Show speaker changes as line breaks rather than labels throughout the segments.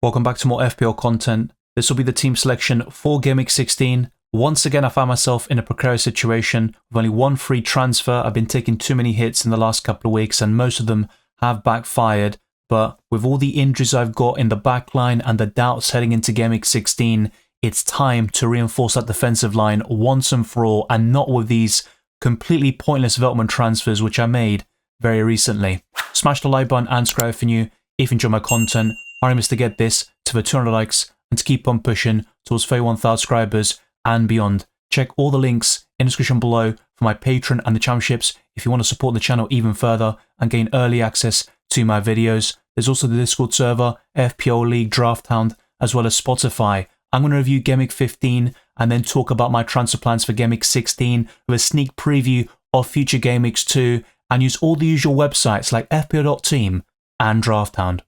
Welcome back to more FPL content. This will be the team selection for Gameweek 16. Once again, I found myself in a precarious situation with only one free transfer. I've been taking too many hits in the last couple of weeks and most of them have backfired. But with all the injuries I've got in the backline and the doubts heading into Gameweek 16, it's time to reinforce that defensive line once and for all, and not with these completely pointless Veltman transfers which I made very recently. Smash the like button and subscribe if you're new. If you enjoy my content, our aim is to get this to the 200 likes and to keep on pushing towards 31,000 subscribers and beyond. Check all the links in the description below for my Patreon and the championships if you want to support the channel even further and gain early access to my videos. There's also the Discord server, FPL League, Drafthound, as well as Spotify. I'm going to review Gameweek 15 and then talk about my transfer plans for Gameweek 16 with a sneak preview of future Gameweeks too, and use all the usual websites like FPL.team and Drafthound.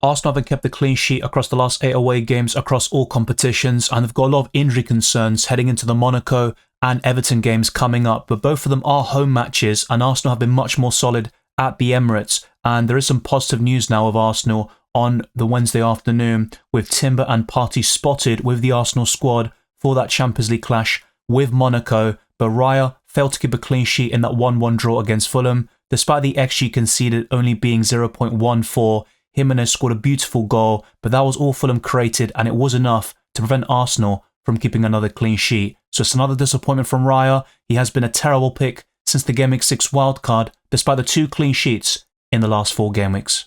Arsenal haven't kept a clean sheet across the last 8 away games across all competitions, and they've got a lot of injury concerns heading into the Monaco and Everton games coming up, but both of them are home matches and Arsenal have been much more solid at the Emirates. And there is some positive news now of Arsenal on the Wednesday afternoon with Timber and Partey spotted with the Arsenal squad for that Champions League clash with Monaco, but Raya failed to keep a clean sheet in that 1-1 draw against Fulham. Despite the XG conceded only being 0.14, Jimenez scored a beautiful goal, but that was all Fulham created and it was enough to prevent Arsenal from keeping another clean sheet. So it's another disappointment from Raya. He has been a terrible pick since the Gameweek 6 wildcard, despite the 2 clean sheets in the last 4 Gameweeks.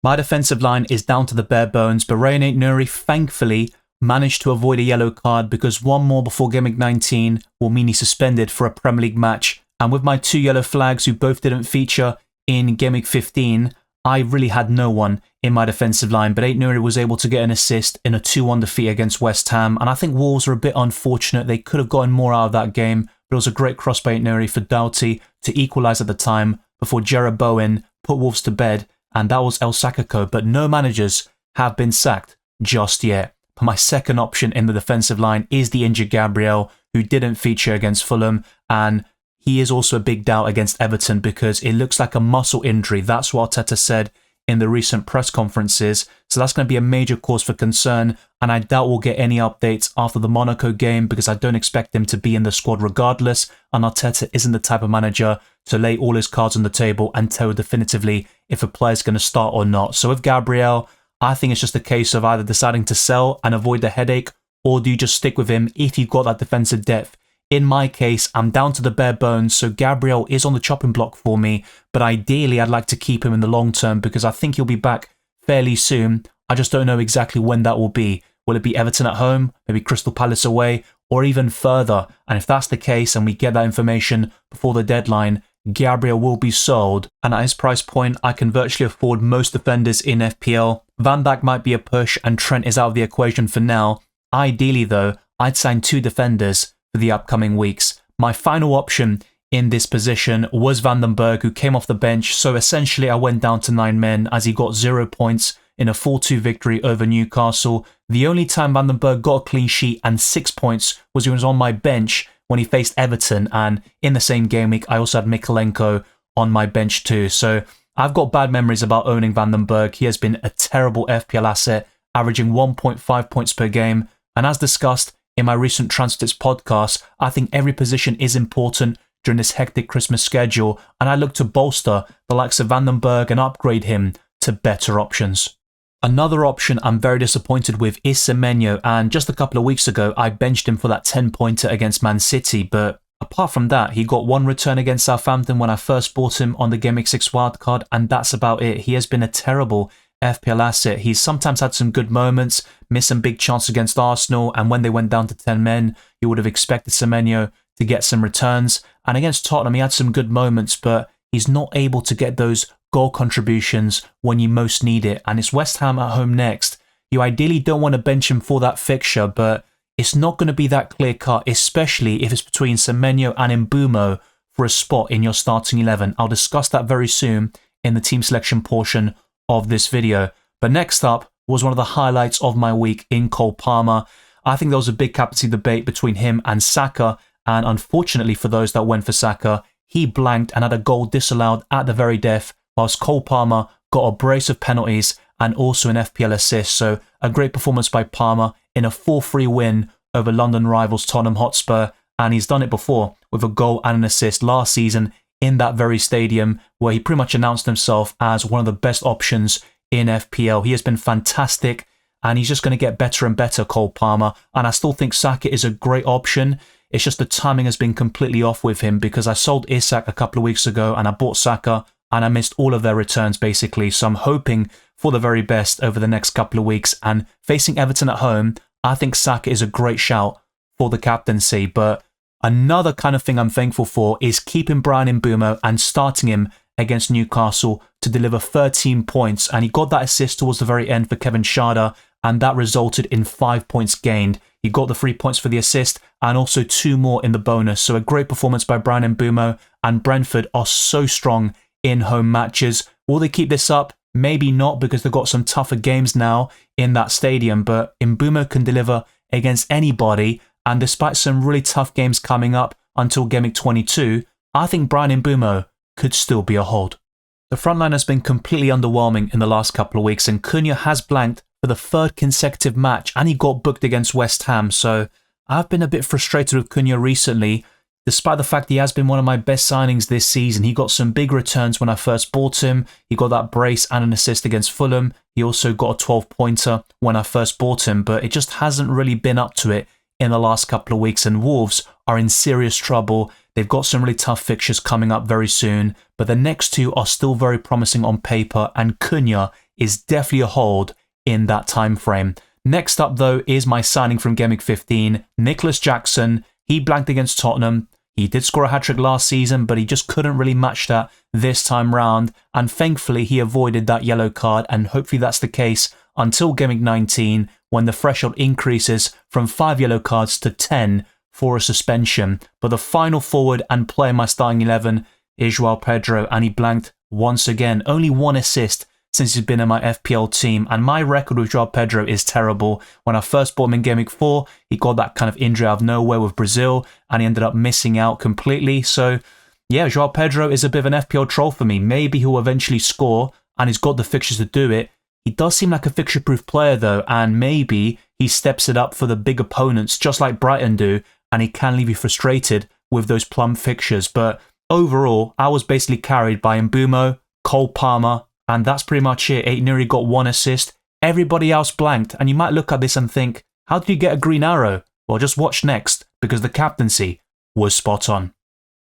My defensive line is down to the bare bones, but Rayan Aït-Nouri thankfully managed to avoid a yellow card because one more before Gameweek 19 will mean he's suspended for a Premier League match. And with my 2 yellow flags who both didn't feature in Gameweek 15, I really had no one in my defensive line, but Aït-Nouri was able to get an assist in a 2-1 defeat against West Ham, and I think Wolves were a bit unfortunate. They could have gotten more out of that game, but it was a great cross by Aït-Nouri for Doughty to equalise at the time before Jarrod Bowen put Wolves to bed, and that was El Sakako, but no managers have been sacked just yet. But my second option in the defensive line is the injured Gabriel, who didn't feature against Fulham, and he is also a big doubt against Everton because it looks like a muscle injury. That's what Arteta said in the recent press conferences. So that's going to be a major cause for concern. And I doubt we'll get any updates after the Monaco game because I don't expect him to be in the squad regardless. And Arteta isn't the type of manager to lay all his cards on the table and tell definitively if a player is going to start or not. So with Gabriel, I think it's just a case of either deciding to sell and avoid the headache, or do you just stick with him if you've got that defensive depth? In my case, I'm down to the bare bones, so Gabriel is on the chopping block for me, but ideally I'd like to keep him in the long term because I think he'll be back fairly soon. I just don't know exactly when that will be. Will it be Everton at home, maybe Crystal Palace away, or even further? And if that's the case and we get that information before the deadline, Gabriel will be sold, and at his price point, I can virtually afford most defenders in FPL. Van Dijk might be a push and Trent is out of the equation for now. Ideally though, I'd sign 2 defenders for the upcoming weeks. My final option in this position was Van den Berg, who came off the bench, so essentially I went down to 9 men as he got 0 points in a 4-2 victory over Newcastle. The only time Van den Berg got a clean sheet and 6 points was when he was on my bench when he faced Everton, and in the same game week I also had Mikalenko on my bench too. So I've got bad memories about owning Van den Berg. He has been a terrible FPL asset, averaging 1.5 points per game, and as discussed in my recent Transfer Tips podcast, I think every position is important during this hectic Christmas schedule, and I look to bolster the likes of Van den Berg and upgrade him to better options. Another option I'm very disappointed with is Semenyo, and just a couple of weeks ago I benched him for that 10-pointer against Man City, but apart from that, he got 1 return against Southampton when I first bought him on the Gameweek 6 wildcard, and that's about it. He has been a terrible FPL asset. He's sometimes had some good moments, missed some big chances against Arsenal, and when they went down to 10 men, you would have expected Semenyo to get some returns. And against Tottenham, he had some good moments, but he's not able to get those goal contributions when you most need it. And it's West Ham at home next. You ideally don't want to bench him for that fixture, but it's not going to be that clear cut, especially if it's between Semenyo and Mbeumo for a spot in your starting 11. I'll discuss that very soon in the team selection portion of this video. But next up was one of the highlights of my week in Cole Palmer. I think there was a big captaincy debate between him and Saka, and unfortunately for those that went for Saka, he blanked and had a goal disallowed at the very death, whilst Cole Palmer got a brace of penalties and also an FPL assist. So a great performance by Palmer in a 4-3 win over London rivals Tottenham Hotspur. And he's done it before with a goal and an assist last season in that very stadium, where he pretty much announced himself as one of the best options in FPL. He has been fantastic, and he's just going to get better and better, Cole Palmer. And I still think Saka is a great option. It's just the timing has been completely off with him, because I sold Isak a couple of weeks ago and I bought Saka and I missed all of their returns basically. So I'm hoping for the very best over the next couple of weeks. And facing Everton at home, I think Saka is a great shout for the captaincy. But another kind of thing I'm thankful for is keeping Bryan Mbeumo and starting him against Newcastle to deliver 13 points. And he got that assist towards the very end for Kevin Schade, and that resulted in 5 points gained. He got the 3 points for the assist and also 2 more in the bonus. So a great performance by Bryan Mbeumo, and Brentford are so strong in home matches. Will they keep this up? Maybe not, because they've got some tougher games now in that stadium, but Mbeumo can deliver against anybody. And despite some really tough games coming up until Gameweek 22, I think Bryan Mbeumo could still be a hold. The front line has been completely underwhelming in the last couple of weeks, and Cunha has blanked for the 3rd consecutive match, and he got booked against West Ham. So I've been a bit frustrated with Cunha recently, despite the fact he has been one of my best signings this season. He got some big returns when I first bought him. He got that brace and an assist against Fulham. He also got a 12-pointer when I first bought him, but it just hasn't really been up to it in the last couple of weeks, and Wolves are in serious trouble. They've got some really tough fixtures coming up very soon, but the next 2 are still very promising on paper, and Cunha is definitely a hold in that time frame. Next up, though, is my signing from Gameweek 15, Nicholas Jackson. He blanked against Tottenham. He did score a hat-trick last season, but he just couldn't really match that this time round, and thankfully he avoided that yellow card, and hopefully that's the case until Gameweek 19, when the threshold increases from 5 yellow cards to 10 for a suspension. But the final forward and player in my starting 11 is Joao Pedro, and he blanked once again. Only 1 assist since he's been in my FPL team, and my record with Joao Pedro is terrible. When I first bought him in Gameweek 4, he got that kind of injury out of nowhere with Brazil, and he ended up missing out completely. So yeah, Joao Pedro is a bit of an FPL troll for me. Maybe he'll eventually score, and he's got the fixtures to do it. He does seem like a fixture-proof player though, and maybe he steps it up for the big opponents, just like Brighton do, and he can leave you frustrated with those plum fixtures. But overall, I was basically carried by Mbeumo, Cole Palmer, and that's pretty much it. Aït-Nouri got 1 assist. Everybody else blanked, and you might look at this and think, how did you get a green arrow? Well, just watch next, because the captaincy was spot on.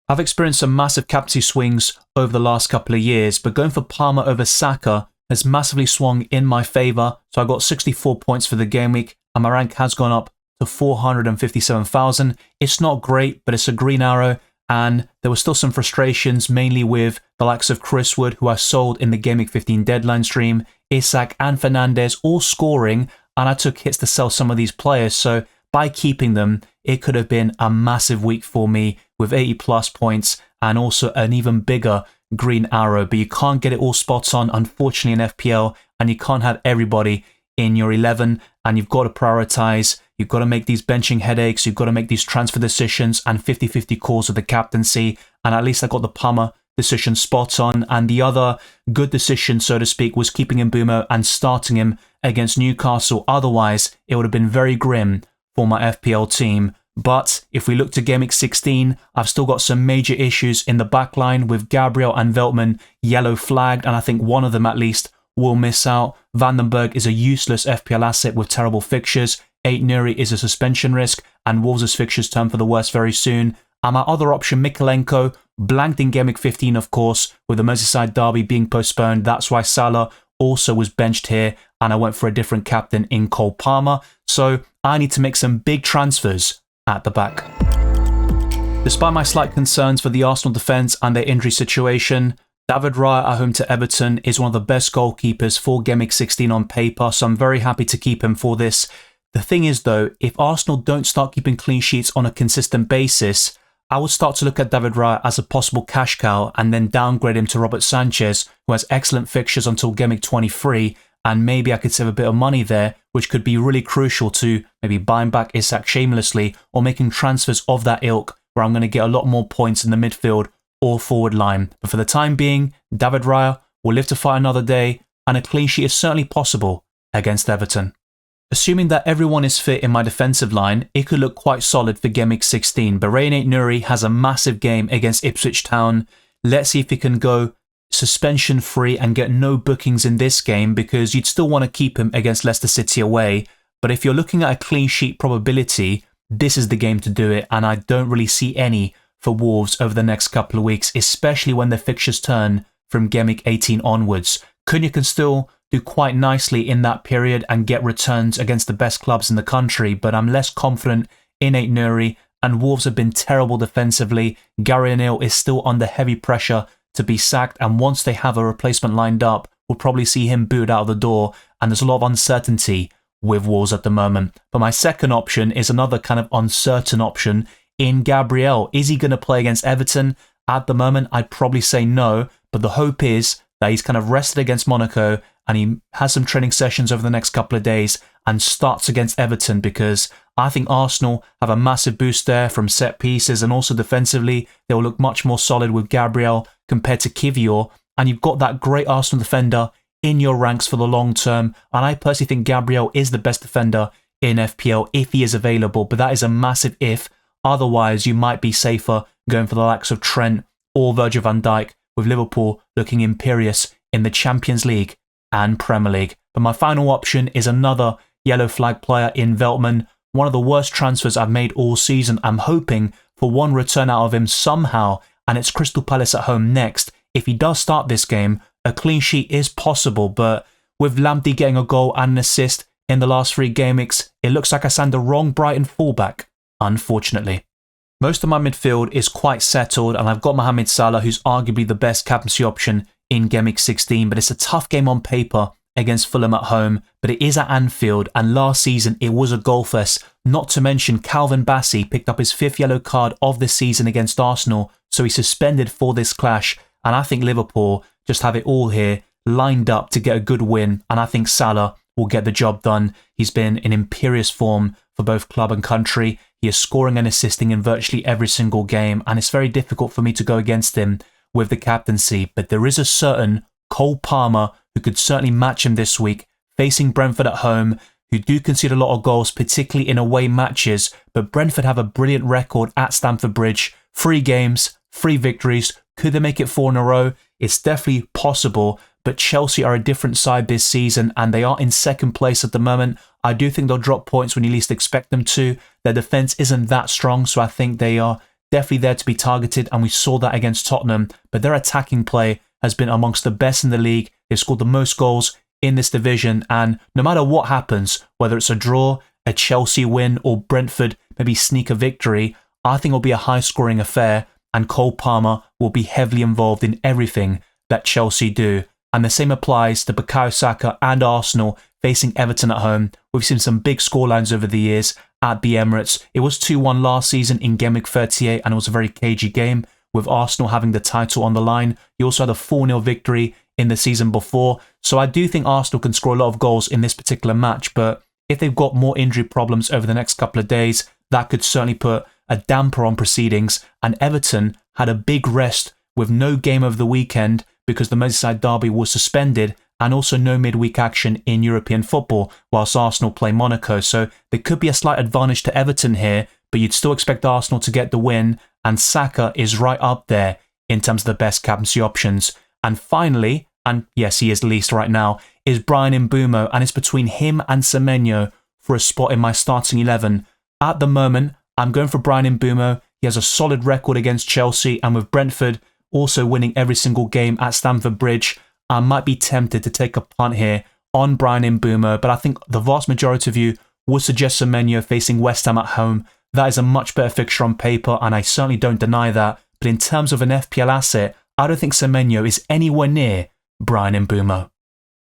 I've experienced some massive captaincy swings over the last couple of years, but going for Palmer over Saka has massively swung in my favour. So I got 64 points for the game week, and my rank has gone up to 457,000. It's not great, but it's a green arrow, and there were still some frustrations, mainly with the likes of Chris Wood, who I sold in the Gameweek 15 deadline stream, Isak and Fernandes all scoring, and I took hits to sell some of these players. So by keeping them, it could have been a massive week for me with 80 plus points and also an even bigger green arrow. But you can't get it all spot on, unfortunately, in FPL, and you can't have everybody in your 11, and you've got to prioritize. You've got to make these benching headaches. You've got to make these transfer decisions and 50-50 calls of the captaincy. And at least I got the Palmer decision spot on. And the other good decision, so to speak, was keeping Mbeumo and starting him against Newcastle. Otherwise, it would have been very grim for my FPL team. But if we look to Gameweek 16, I've still got some major issues in the backline with Gabriel and Veltman yellow flagged, and I think one of them at least will miss out. Vandenberg is a useless FPL asset with terrible fixtures. Aït-Nouri is a suspension risk, and Wolves' fixtures turn for the worse very soon. And my other option, Mikolenko, blanked in Gameweek 15, of course, with the Merseyside derby being postponed. That's why Salah also was benched here, and I went for a different captain in Cole Palmer. So I need to make some big transfers at the back. Despite my slight concerns for the Arsenal defence and their injury situation, David Raya at home to Everton is one of the best goalkeepers for Gameweek 16 on paper, so I'm very happy to keep him for this. The thing is though, if Arsenal don't start keeping clean sheets on a consistent basis, I would start to look at David Raya as a possible cash cow and then downgrade him to Robert Sanchez, who has excellent fixtures until Gameweek 23, and maybe I could save a bit of money there, which could be really crucial to maybe buying back Isak shamelessly or making transfers of that ilk where I'm going to get a lot more points in the midfield or forward line. But for the time being, David Raya will live to fight another day. and a clean sheet is certainly possible against Everton. Assuming that everyone is fit in my defensive line, it could look quite solid for Gameweek 16, but Rain Nuri has a massive game against Ipswich Town. Let's see if he can go suspension free and get no bookings in this game, because you'd still want to keep him against Leicester City away. But if you're looking at a clean sheet probability, this is the game to do it, and I don't really see any for Wolves over the next couple of weeks, especially when the fixtures turn from Gameweek 18 onwards. Cunha can still do quite nicely in that period and get returns against the best clubs in the country, but I'm less confident in Nuri, and Wolves have been terrible defensively. Gary O'Neill is still under heavy pressure to be sacked, and once they have a replacement lined up, we'll probably see him booted out of the door, and there's a lot of uncertainty with Wolves at the moment. But my second option is another kind of uncertain option in Gabriel. Is he going to play against Everton? At the moment, I'd probably say no, but the hope is that he's kind of rested against Monaco and he has some training sessions over the next couple of days and starts against Everton, because I think Arsenal have a massive boost there from set pieces, and also defensively they will look much more solid with Gabriel compared to Kivior, and you've got that great Arsenal defender in your ranks for the long term, and I personally think Gabriel is the best defender in FPL if he is available, but that is a massive if. Otherwise, you might be safer going for the likes of Trent or Virgil van Dijk, with Liverpool looking imperious in the Champions League and Premier League. But my final option is another yellow flag player in Veltman, one of the worst transfers I've made all season. I'm hoping for one return out of him somehow, and it's Crystal Palace at home next. If he does start this game, a clean sheet is possible, but with Lamptey getting a goal and an assist in the last 3 game weeks, it looks like I signed the wrong Brighton fullback, unfortunately. Most of my midfield is quite settled, and I've got Mohamed Salah, who's arguably the best captaincy option in Gameweek 16, but it's a tough game on paper against Fulham at home, but it is at Anfield, and last season it was a goal fest. Not to mention Calvin Bassey picked up his 5th yellow card of this season against Arsenal, so he's suspended for this clash, and I think Liverpool just have it all here lined up to get a good win, and I think Salah will get the job done. He's been in imperious form for both club and country. He is scoring and assisting in virtually every single game, and it's very difficult for me to go against him with the captaincy, but there is a certain Cole Palmer who could certainly match him this week, facing Brentford at home, who do concede a lot of goals, particularly in away matches, but Brentford have a brilliant record at Stamford Bridge. 3 games, 3 victories. Could they make it 4 in a row? It's definitely possible, but Chelsea are a different side this season, and they are in 2nd place at the moment. I do think they'll drop points when you least expect them to. Their defence isn't that strong, so I think they are definitely there to be targeted, and we saw that against Tottenham, but their attacking play has been amongst the best in the league. They've scored the most goals in this division, and no matter what happens, whether it's a draw, a Chelsea win, or Brentford maybe sneak a victory, I think it'll be a high-scoring affair, and Cole Palmer will be heavily involved in everything that Chelsea do. And the same applies to Bukayo Saka and Arsenal facing Everton at home. We've seen some big scorelines over the years at the Emirates. It was 2-1 last season in Gameweek 38, and it was a very cagey game, with Arsenal having the title on the line. You also had a 4-0 victory in the season before. So I do think Arsenal can score a lot of goals in this particular match, but if they've got more injury problems over the next couple of days, that could certainly put a damper on proceedings. And Everton had a big rest with no game over the weekend because the Merseyside derby was suspended, and also no midweek action in European football whilst Arsenal play Monaco. So there could be a slight advantage to Everton here, but you'd still expect Arsenal to get the win, and Saka is right up there in terms of the best captaincy options. And finally, and yes, he is least right now, is Brian Mbeumo, and it's between him and Semenyo for a spot in my starting 11. At the moment, I'm going for Brian Mbeumo. He has a solid record against Chelsea, and with Brentford also winning every single game at Stamford Bridge, I might be tempted to take a punt here on Brian Mbeumo, but I think the vast majority of you would suggest Semenyo facing West Ham at home. That is a much better fixture on paper, and I certainly don't deny that, but in terms of an FPL asset, I don't think Semenyo is anywhere near Brian Mbeumo.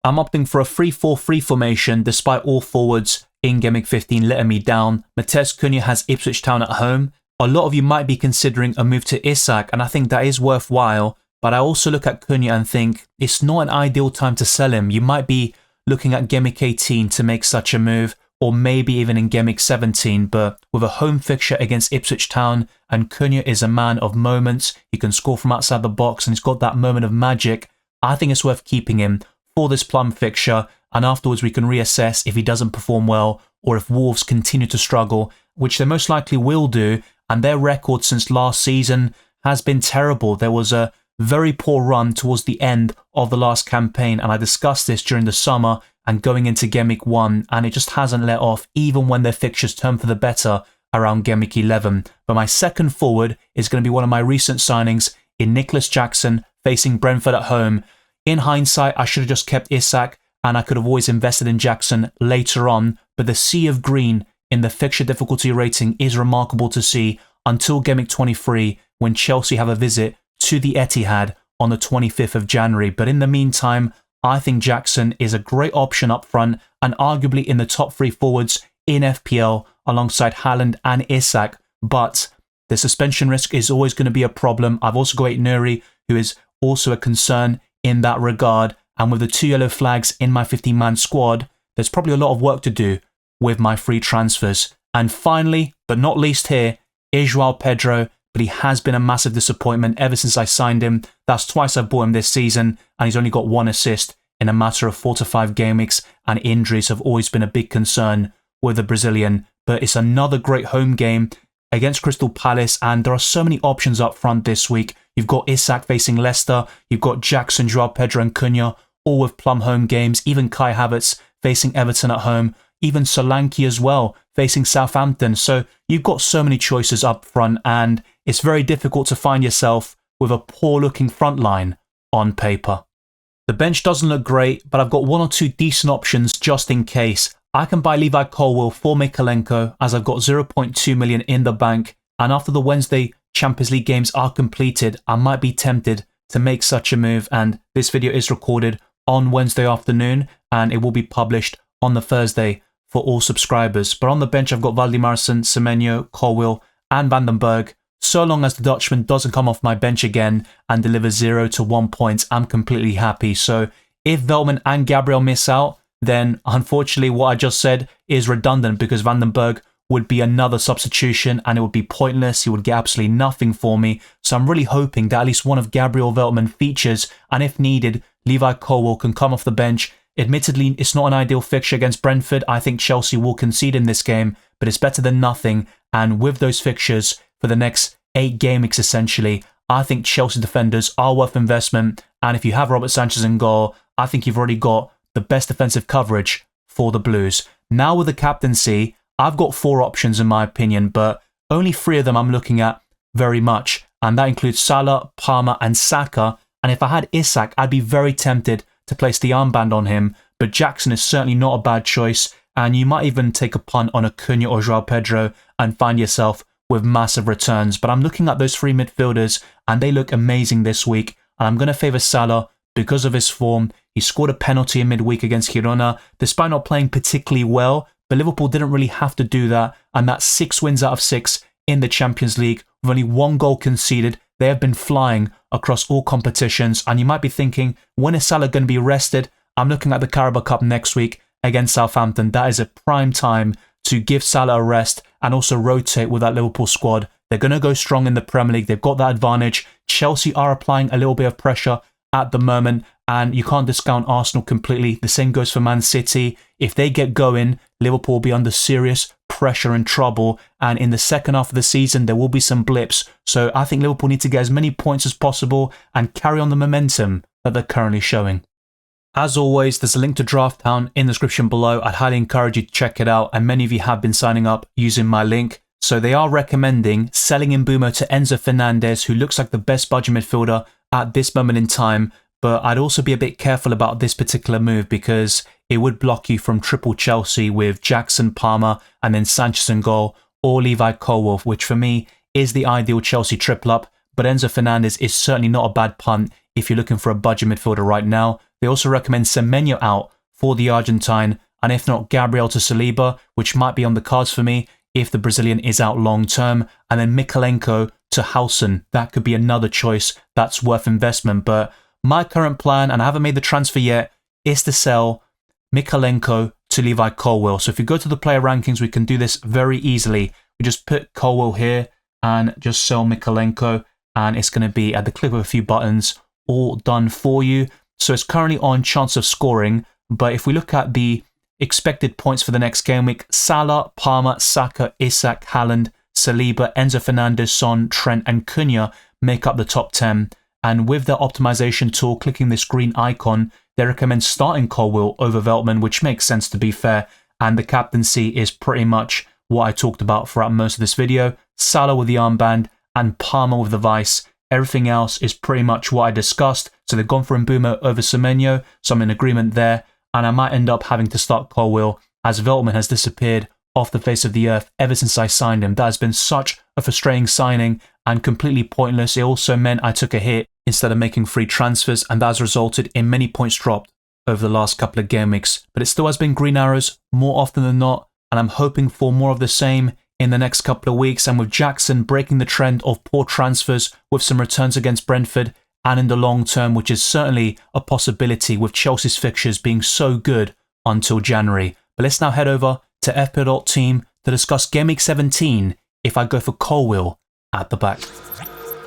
I'm opting for a 3-4-3 formation despite all forwards in Gameweek 15 letting me down. Matheus Cunha has Ipswich Town at home. A lot of you might be considering a move to Isak, and I think that is worthwhile, but I also look at Cunha and think it's not an ideal time to sell him. You might be looking at Gameweek 18 to make such a move, or maybe even in Gameweek 17, but with a home fixture against Ipswich Town, and Cunha is a man of moments, he can score from outside the box and he's got that moment of magic, I think it's worth keeping him for this Plum fixture, and afterwards we can reassess if he doesn't perform well or if Wolves continue to struggle, which they most likely will do, and their record since last season has been terrible. There was a very poor run towards the end of the last campaign, and I discussed this during the summer and going into Game Week 1, and it just hasn't let off even when their fixtures turn for the better around Game Week 11. But my second forward is going to be one of my recent signings in Nicholas Jackson facing Brentford at home. In hindsight, I should have just kept Isak, and I could have always invested in Jackson later on, but the sea of green in the fixture difficulty rating is remarkable to see until Game Week 23 when Chelsea have a visit to the Etihad on the 25th of January. But in the meantime, I think Jackson is a great option up front and arguably in the top 3 forwards in FPL alongside Haaland and Isak. But the suspension risk is always going to be a problem. I've also got Nuri, who is also a concern in that regard. And with the 2 yellow flags in my 15-man squad, there's probably a lot of work to do with my free transfers. And finally, but not least here, is Joao Pedro, but he has been a massive disappointment ever since I signed him. That's twice I've bought him this season, and he's only got 1 assist in a matter of 4 to 5 game weeks, and injuries have always been a big concern with the Brazilian. But it's another great home game against Crystal Palace, and there are so many options up front this week. You've got Isak facing Leicester, you've got Jackson, Joao Pedro and Cunha, all with plum home games, even Kai Havertz facing Everton at home, even Solanke as well facing Southampton. So you've got so many choices up front, and it's very difficult to find yourself with a poor looking front line on paper. The bench doesn't look great, but I've got 1 or 2 decent options just in case. I can buy Levi Colwill for Mykolenko as I've got 0.2 million in the bank, and after the Wednesday Champions League games are completed, I might be tempted to make such a move, and this video is recorded on Wednesday afternoon and it will be published on the Thursday for all subscribers. But on the bench I've got Valdimarsson, Semenyo, Colwill and Vandenberg. So long as the Dutchman doesn't come off my bench again and deliver 0 to 1 points, I'm completely happy. So if Veltman and Gabriel miss out, then unfortunately what I just said is redundant, because Vandenberg would be another substitution and it would be pointless. He would get absolutely nothing for me. So I'm really hoping that at least one of Gabriel Veltman features, and if needed, Levi Colwill can come off the bench. Admittedly, it's not an ideal fixture against Brentford. I think Chelsea will concede in this game, but it's better than nothing. And with those fixtures for the next 8 game weeks essentially, I think Chelsea defenders are worth investment. And if you have Robert Sanchez in goal, I think you've already got the best defensive coverage for the Blues. Now with the captaincy, I've got 4 options in my opinion, but only 3 of them I'm looking at very much. And that includes Salah, Palmer and Saka. And if I had Isak, I'd be very tempted to place the armband on him. But Jackson is certainly not a bad choice. And you might even take a punt on a Cunha or Joao Pedro and find yourself with massive returns. But I'm looking at those 3 midfielders and they look amazing this week. And I'm going to favour Salah because of his form. He scored a penalty in midweek against Girona, despite not playing particularly well. But Liverpool didn't really have to do that. And that's 6 wins out of 6 in the Champions League with only 1 goal conceded. They have been flying across all competitions. And you might be thinking, when is Salah going to be rested? I'm looking at the Carabao Cup next week against Southampton. That is a prime time to give Salah a rest and also rotate with that Liverpool squad. They're going to go strong in the Premier League. They've got that advantage. Chelsea are applying a little bit of pressure at the moment, and you can't discount Arsenal completely. The same goes for Man City. If they get going, Liverpool will be under serious pressure and trouble, and in the second half of the season there will be some blips. So I think Liverpool need to get as many points as possible and carry on the momentum that they're currently showing. As always, there's a link to Drafthound in the description below. I'd highly encourage you to check it out, and many of you have been signing up using my link. So they are recommending selling Mbeumo to Enzo Fernandez, who looks like the best budget midfielder at this moment in time. But I'd also be a bit careful about this particular move because it would block you from triple Chelsea with Jackson, Palmer, and then Sanchez in goal, or Levi Colwill, which for me is the ideal Chelsea triple up. But Enzo Fernandez is certainly not a bad punt if you're looking for a budget midfielder right now. They also recommend Semenyo out for the Argentine, and if not, Gabriel to Saliba, which might be on the cards for me if the Brazilian is out long term, and then Mykolenko to Howson. That could be another choice that's worth investment. But my current plan, and I haven't made the transfer yet, is to sell Mykolenko to Levi Colwill. So if you go to the player rankings, we can do this very easily. We just put Colwill here and just sell Mykolenko, and it's going to be at the click of a few buttons all done for you. so it's currently on chance of scoring. But if we look at the expected points for the next game week, Salah, Palmer, Saka, Isak, Haaland, Saliba, Enzo Fernandez, Son, Trent and Cunha make up the top 10. And with their optimization tool, clicking this green icon, they recommend starting Colwill over Veltman, which makes sense to be fair. And the captaincy is pretty much what I talked about throughout most of this video. Salah with the armband and Palmer with the vice. Everything else is pretty much what I discussed. So they've gone for Mbeumo over Semenyo, so I'm in agreement there. And I might end up having to start Colwill as Veltman has disappeared off the face of the earth ever since I signed him. That has been such a frustrating signing and completely pointless. It also meant I took a hit instead of making free transfers, and that has resulted in many points dropped over the last couple of game weeks. But it still has been green arrows more often than not, and I'm hoping for more of the same in the next couple of weeks. And with Jackson breaking the trend of poor transfers with some returns against Brentford, and in the long term, which is certainly a possibility with Chelsea's fixtures being so good until January. But let's now head over to FPL Team to discuss Game Week 17 if I go for Colwill at the back.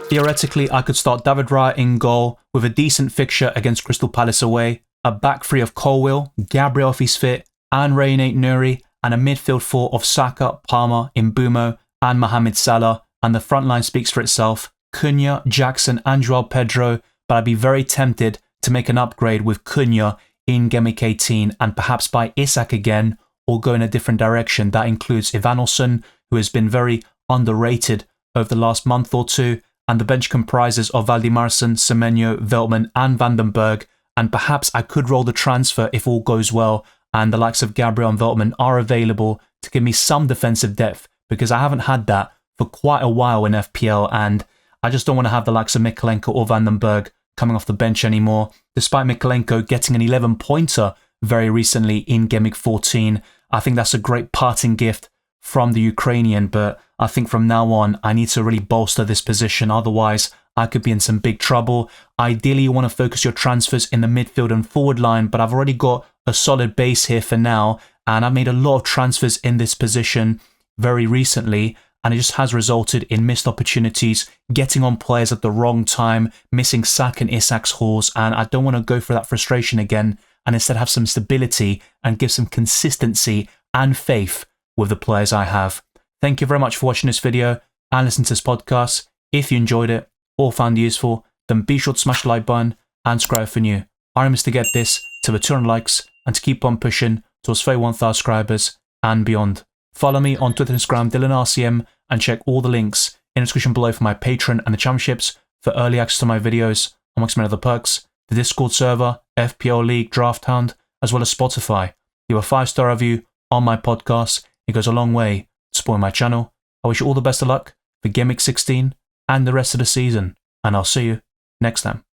Theoretically, I could start David Raya in goal with a decent fixture against Crystal Palace away, a back three of Colwill, Gabriel if he's fit, and Reine Nuri, and a midfield four of Saka, Palmer, Mbeumo, and Mohamed Salah, and the front line speaks for itself. Cunha, Jackson, and Joao Pedro, but I'd be very tempted to make an upgrade with Cunha in Game Week 18 and perhaps buy Isak again or go in a different direction. That includes Ivanilson, who has been very underrated over the last month or two, and the bench comprises of Valdimarsson, Semenyo, Veltman, and Vandenberg, and perhaps I could roll the transfer if all goes well and the likes of Gabriel and Veltman are available to give me some defensive depth, because I haven't had that for quite a while in FPL, and I just don't want to have the likes of Mikalenko or Vandenberg coming off the bench anymore, despite Mikalenko getting an 11-pointer very recently in Game Week 14. I think that's a great parting gift from the Ukrainian, but I think from now on, I need to really bolster this position. Otherwise, I could be in some big trouble. Ideally, you want to focus your transfers in the midfield and forward line, but I've already got a solid base here for now, and I've made a lot of transfers in this position very recently, and it just has resulted in missed opportunities, getting on players at the wrong time, missing Saka and Isak's hauls, and I don't want to go through that frustration again, and instead have some stability and give some consistency and faith with the players I have. Thank you very much for watching this video and listening to this podcast. If you enjoyed it or found it useful, then be sure to smash the like button and subscribe if you're new. Our aim is to get this to the 200 likes and to keep on pushing towards 31,000 subscribers and beyond. Follow me on Twitter and Instagram, DylanRCM, and check all the links in the description below for my Patreon and the championships for early access to my videos, amongst many other perks, the Discord server, FPL League, Drafthound, as well as Spotify. Leave a 5-star review on my podcast. It goes a long way to support my channel. I wish you all the best of luck for Game Week 16 and the rest of the season, and I'll see you next time.